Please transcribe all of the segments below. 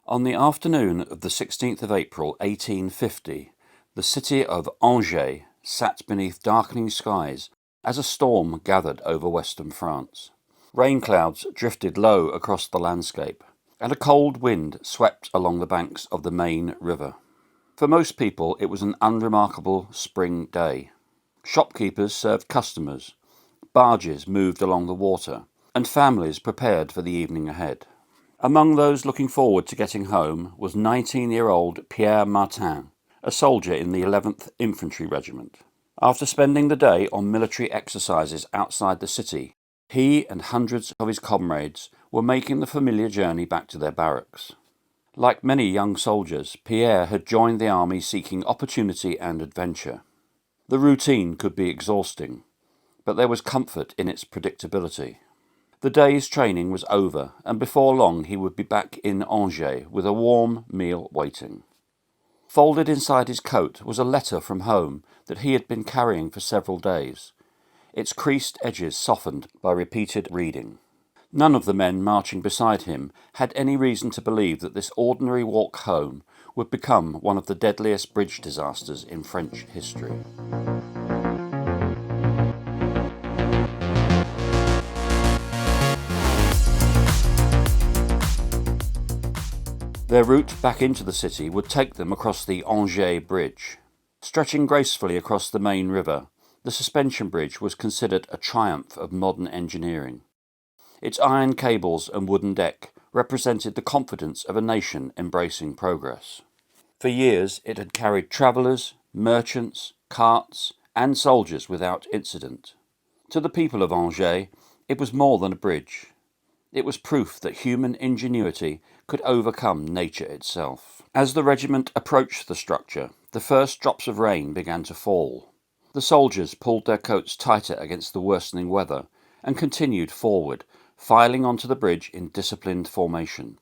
On the afternoon of the 16th of April 1850, the city of Angers sat beneath darkening skies as a storm gathered over western France. Rain clouds drifted low across the landscape, and a cold wind swept along the banks of the Main River. For most people, it was an unremarkable spring day. Shopkeepers served customers, barges moved along the water, and families prepared for the evening ahead. Among those looking forward to getting home was 19-year-old Pierre Martin, a soldier in the 11th Infantry Regiment. After spending the day on military exercises outside the city, he and hundreds of his comrades were making the familiar journey back to their barracks. Like many young soldiers, Pierre had joined the army seeking opportunity and adventure. The routine could be exhausting, but there was comfort in its predictability. The day's training was over, and before long he would be back in Angers with a warm meal waiting. Folded inside his coat was a letter from home that he had been carrying for several days, its creased edges softened by repeated reading. None of the men marching beside him had any reason to believe that this ordinary walk home would become one of the deadliest bridge disasters in French history. Their route back into the city would take them across the Angers Bridge. Stretching gracefully across the main river, the suspension bridge was considered a triumph of modern engineering. Its iron cables and wooden deck represented the confidence of a nation embracing progress. For years it had carried travellers, merchants, carts, and soldiers without incident. To the people of Angers, it was more than a bridge. It was proof that human ingenuity could overcome nature itself. As the regiment approached the structure, the first drops of rain began to fall. The soldiers pulled their coats tighter against the worsening weather and continued forward, filing onto the bridge in disciplined formation.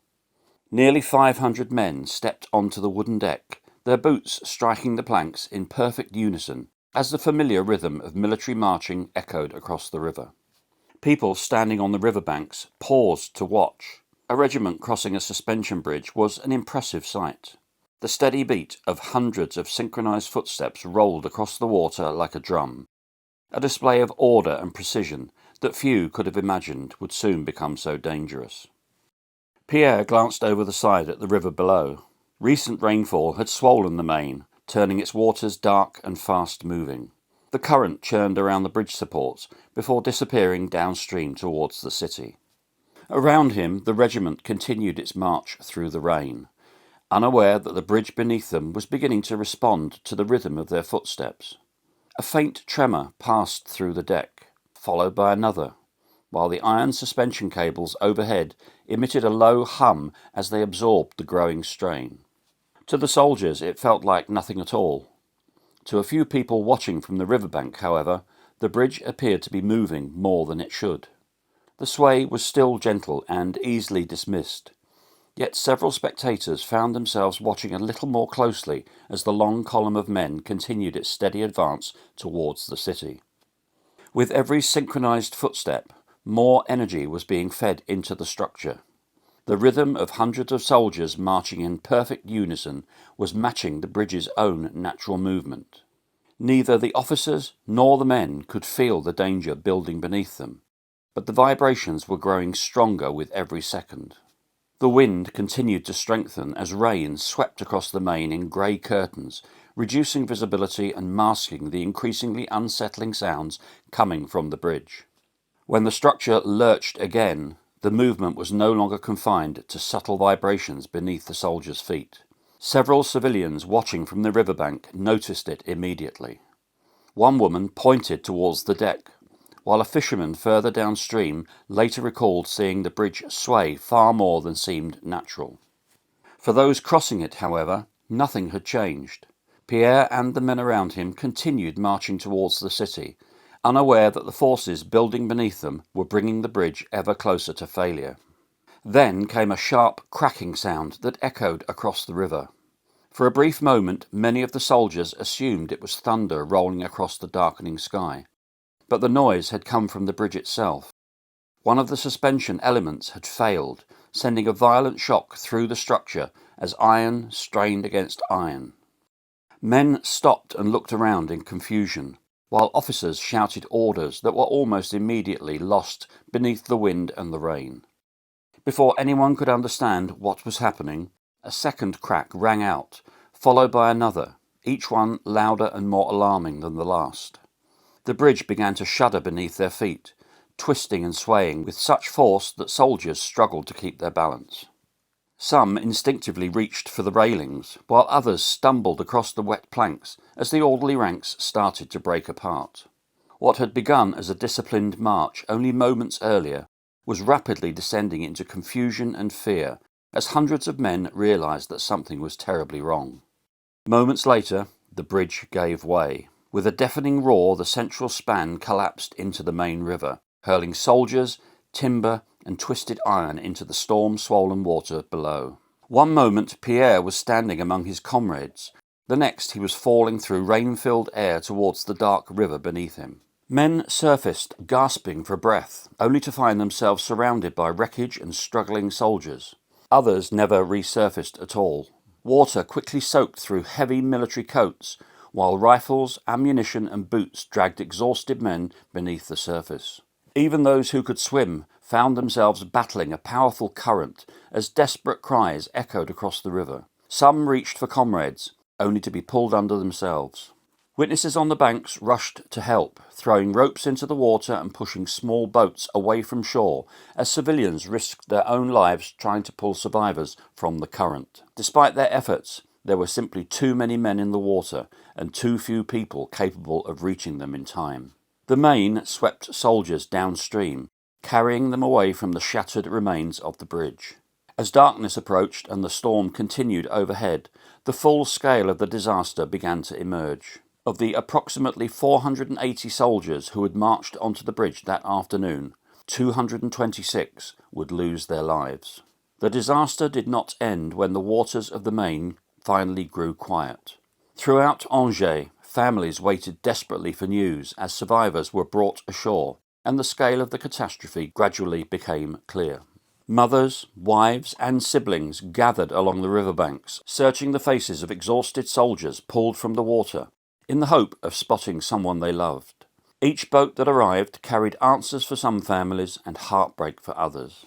Nearly 500 men stepped onto the wooden deck, their boots striking the planks in perfect unison as the familiar rhythm of military marching echoed across the river. People standing on the riverbanks paused to watch. A regiment crossing a suspension bridge was an impressive sight. The steady beat of hundreds of synchronized footsteps rolled across the water like a drum, a display of order and precision that few could have imagined would soon become so dangerous. Pierre glanced over the side at the river below. Recent rainfall had swollen the Main, turning its waters dark and fast-moving. The current churned around the bridge supports before disappearing downstream towards the city. Around him, the regiment continued its march through the rain, unaware that the bridge beneath them was beginning to respond to the rhythm of their footsteps. A faint tremor passed through the deck, followed by another, while the iron suspension cables overhead emitted a low hum as they absorbed the growing strain. To the soldiers it felt like nothing at all. To a few people watching from the riverbank, however, the bridge appeared to be moving more than it should. The sway was still gentle and easily dismissed, yet several spectators found themselves watching a little more closely as the long column of men continued its steady advance towards the city. With every synchronized footstep, more energy was being fed into the structure. The rhythm of hundreds of soldiers marching in perfect unison was matching the bridge's own natural movement. Neither the officers nor the men could feel the danger building beneath them, but the vibrations were growing stronger with every second. The wind continued to strengthen as rain swept across the Main in grey curtains, reducing visibility and masking the increasingly unsettling sounds coming from the bridge. When the structure lurched again, the movement was no longer confined to subtle vibrations beneath the soldiers' feet. Several civilians watching from the riverbank noticed it immediately. One woman pointed towards the deck, while a fisherman further downstream later recalled seeing the bridge sway far more than seemed natural. For those crossing it, however, nothing had changed. Pierre and the men around him continued marching towards the city, unaware that the forces building beneath them were bringing the bridge ever closer to failure. Then came a sharp cracking sound that echoed across the river. For a brief moment, many of the soldiers assumed it was thunder rolling across the darkening sky. But the noise had come from the bridge itself. One of the suspension elements had failed, sending a violent shock through the structure as iron strained against iron. Men stopped and looked around in confusion, while officers shouted orders that were almost immediately lost beneath the wind and the rain. Before anyone could understand what was happening, a second crack rang out, followed by another, each one louder and more alarming than the last. The bridge began to shudder beneath their feet, twisting and swaying with such force that soldiers struggled to keep their balance. Some instinctively reached for the railings, while others stumbled across the wet planks as the orderly ranks started to break apart. What had begun as a disciplined march only moments earlier was rapidly descending into confusion and fear as hundreds of men realized that something was terribly wrong. Moments later, the bridge gave way. With a deafening roar, the central span collapsed into the main river, hurling soldiers, timber, and twisted iron into the storm-swollen water below. One moment Pierre was standing among his comrades, the next he was falling through rain-filled air towards the dark river beneath him. Men surfaced, gasping for breath, only to find themselves surrounded by wreckage and struggling soldiers. Others never resurfaced at all. Water quickly soaked through heavy military coats, while rifles, ammunition and boots dragged exhausted men beneath the surface. Even those who could swim found themselves battling a powerful current as desperate cries echoed across the river. Some reached for comrades, only to be pulled under themselves. Witnesses on the banks rushed to help, throwing ropes into the water and pushing small boats away from shore as civilians risked their own lives trying to pull survivors from the current. Despite their efforts, there were simply too many men in the water and too few people capable of reaching them in time. The Maine swept soldiers downstream, carrying them away from the shattered remains of the bridge. As darkness approached and the storm continued overhead, the full scale of the disaster began to emerge. Of the approximately 480 soldiers who had marched onto the bridge that afternoon, 226 would lose their lives. The disaster did not end when the waters of the Maine finally grew quiet. Throughout Angers, families waited desperately for news as survivors were brought ashore, and the scale of the catastrophe gradually became clear. Mothers, wives, and siblings gathered along the riverbanks, searching the faces of exhausted soldiers pulled from the water, in the hope of spotting someone they loved. Each boat that arrived carried answers for some families and heartbreak for others.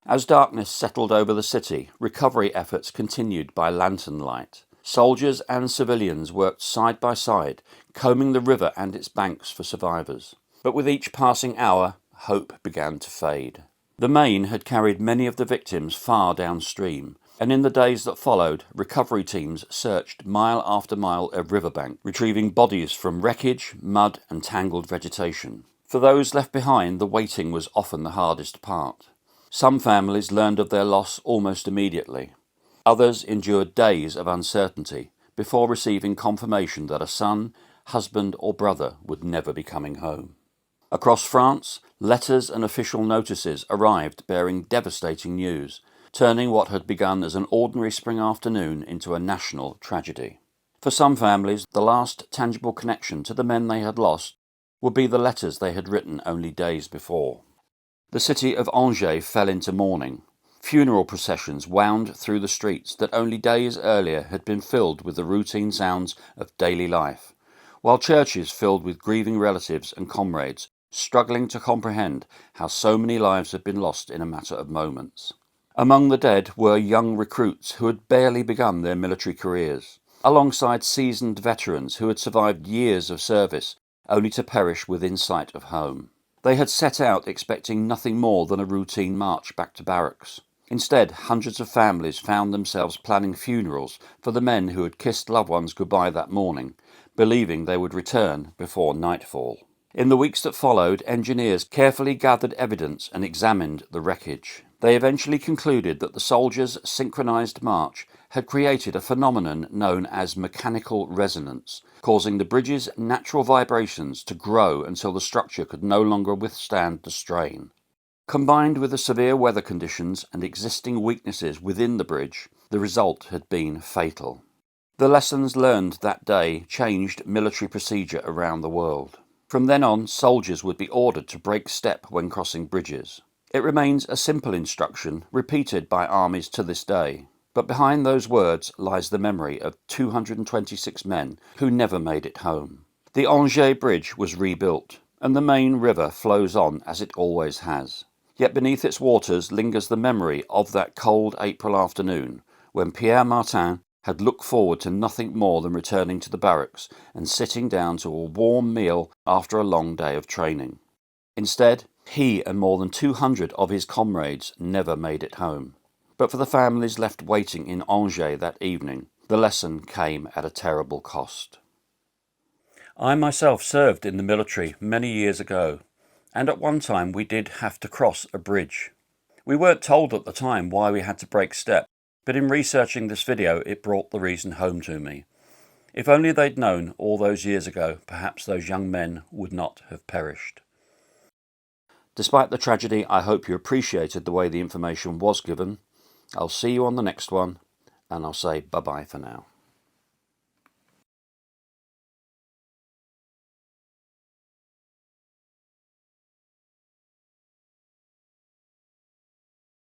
As darkness settled over the city, recovery efforts continued by lantern light. Soldiers and civilians worked side by side, combing the river and its banks for survivors. But with each passing hour, hope began to fade. The Maine had carried many of the victims far downstream, and in the days that followed, recovery teams searched mile after mile of riverbank, retrieving bodies from wreckage, mud, and tangled vegetation. For those left behind, the waiting was often the hardest part. Some families learned of their loss almost immediately. Others endured days of uncertainty before receiving confirmation that a son, husband, or brother would never be coming home. Across France, letters and official notices arrived bearing devastating news, turning what had begun as an ordinary spring afternoon into a national tragedy. For some families, the last tangible connection to the men they had lost would be the letters they had written only days before. The city of Angers fell into mourning. Funeral processions wound through the streets that only days earlier had been filled with the routine sounds of daily life, while churches filled with grieving relatives and comrades struggling to comprehend how so many lives had been lost in a matter of moments. Among the dead were young recruits who had barely begun their military careers, alongside seasoned veterans who had survived years of service only to perish within sight of home. They had set out expecting nothing more than a routine march back to barracks. Instead, hundreds of families found themselves planning funerals for the men who had kissed loved ones goodbye that morning, believing they would return before nightfall. In the weeks that followed, engineers carefully gathered evidence and examined the wreckage. They eventually concluded that the soldiers' synchronized march had created a phenomenon known as mechanical resonance, causing the bridge's natural vibrations to grow until the structure could no longer withstand the strain. Combined with the severe weather conditions and existing weaknesses within the bridge, the result had been fatal. The lessons learned that day changed military procedure around the world. From then on, soldiers would be ordered to break step when crossing bridges. It remains a simple instruction repeated by armies to this day, but behind those words lies the memory of 226 men who never made it home. The Angers Bridge was rebuilt, and the Main River flows on as it always has. Yet beneath its waters lingers the memory of that cold April afternoon when Pierre Martin had looked forward to nothing more than returning to the barracks and sitting down to a warm meal after a long day of training. Instead, he and more than 200 of his comrades never made it home. But for the families left waiting in Angers that evening, the lesson came at a terrible cost. I myself served in the military many years ago, and at one time we did have to cross a bridge. We weren't told at the time why we had to break step, but in researching this video it brought the reason home to me. If only they'd known all those years ago, perhaps those young men would not have perished. Despite the tragedy, I hope you appreciated the way the information was given. I'll see you on the next one, and I'll say bye-bye for now.